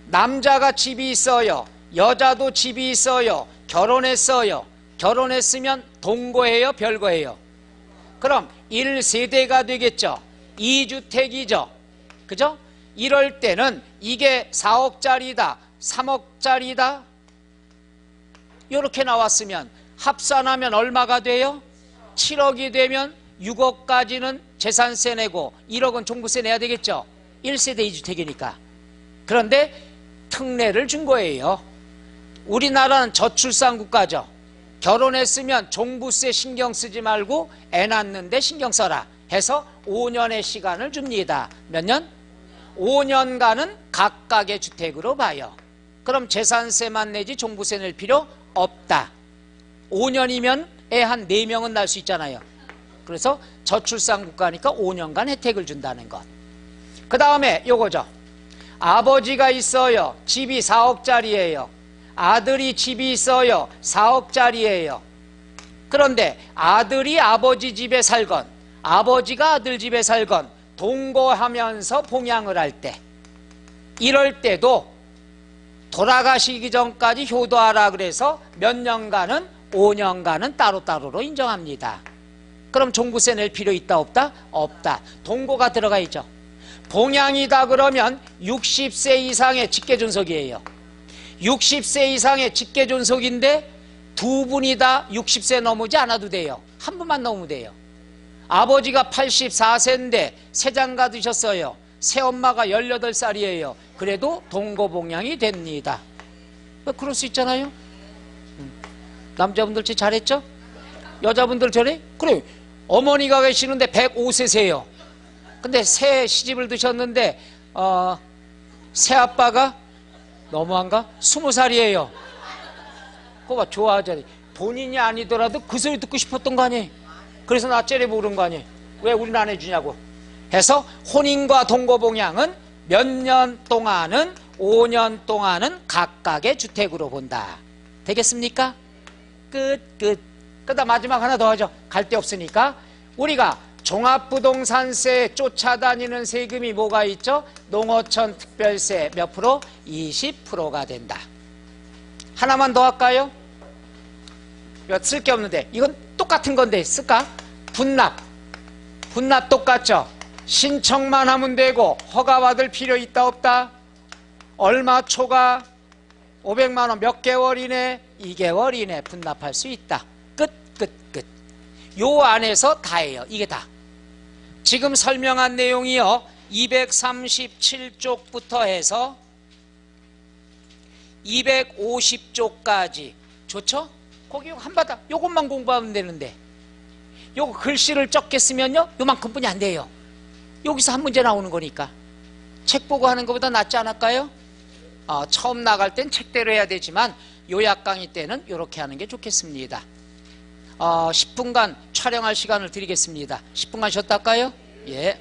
남자가 집이 있어요. 여자도 집이 있어요. 결혼했어요. 결혼했으면 동거해요, 별거해요? 그럼 1세대가 되겠죠. 2주택이죠. 그죠? 이럴 때는 이게 4억짜리다, 3억짜리다 이렇게 나왔으면 합산하면 얼마가 돼요? 7억이 되면 6억까지는 재산세 내고 1억은 종부세 내야 되겠죠. 1세대 2주택이니까. 그런데 특례를 준 거예요. 우리나라는 저출산 국가죠. 결혼했으면 종부세 신경 쓰지 말고 애 낳는데 신경 써라 해서 5년의 시간을 줍니다. 몇 년? 5년간은 각각의 주택으로 봐요. 그럼 재산세만 내지 종부세 낼 필요 없다. 5년이면 애 한 4명은 낳을 수 있잖아요. 그래서 저출산 국가니까 5년간 혜택을 준다는 것. 그 다음에 요거죠. 아버지가 있어요. 집이 4억짜리예요. 아들이 집이 있어요. 4억짜리예요. 그런데 아들이 아버지 집에 살건 아버지가 아들 집에 살건 동거하면서 봉양을 할 때, 이럴 때도 돌아가시기 전까지 효도하라 그래서 몇 년간은 5년간은 따로따로로 인정합니다. 그럼 종부세 낼 필요 있다 없다? 없다. 동거가 들어가 있죠. 봉양이다 그러면 60세 이상의 직계존속이에요. 60세 이상의 직계존속인데 두 분이 다 60세 넘지 않아도 돼요. 한 분만 넘으면 돼요. 아버지가 84세인데 세장가 드셨어요. 새엄마가 18살이에요. 그래도 동거봉양이 됩니다. 그럴 수 있잖아요. 남자분들 잘했죠? 여자분들 저래? 그래, 어머니가 계시는데 105세세요. 근데 새 시집을 드셨는데 새아빠가 너무한가? 20살이에요. 그거 봐, 좋아하잖아. 본인이 아니더라도 그 소리 듣고 싶었던 거 아니에요? 그래서 나 째려보고 그런 거 아니에요? 왜 우리는 안 해주냐고 해서 혼인과 동거봉양은 몇 년 동안은 5년 동안은 각각의 주택으로 본다. 되겠습니까? 끝. 그 다음 마지막 하나 더 하죠. 갈 데 없으니까. 우리가 종합부동산세에 쫓아다니는 세금이 뭐가 있죠? 농어촌 특별세 몇 프로? 20%가 된다. 하나만 더 할까요? 쓸 게 없는데 이건 똑같은 건데 쓸까? 분납 똑같죠? 신청만 하면 되고 허가받을 필요 있다 없다? 얼마 초과? 500만 원 몇 개월 이내? 2개월 이내 분납할 수 있다. 끝. 요 안에서 다예요. 이게 다. 지금 설명한 내용이요. 237쪽부터 해서 250쪽까지. 좋죠? 거기 한바닥 요것만 공부하면 되는데 요거 글씨를 적게 쓰면요 요만큼 뿐이 안 돼요. 여기서 한 문제 나오는 거니까 책 보고 하는 것보다 낫지 않을까요? 처음 나갈 땐 책대로 해야 되지만 요약 강의 때는 이렇게 하는 게 좋겠습니다. 10분간 촬영할 시간을 드리겠습니다. 10분간 쉬었다 할까요? 예.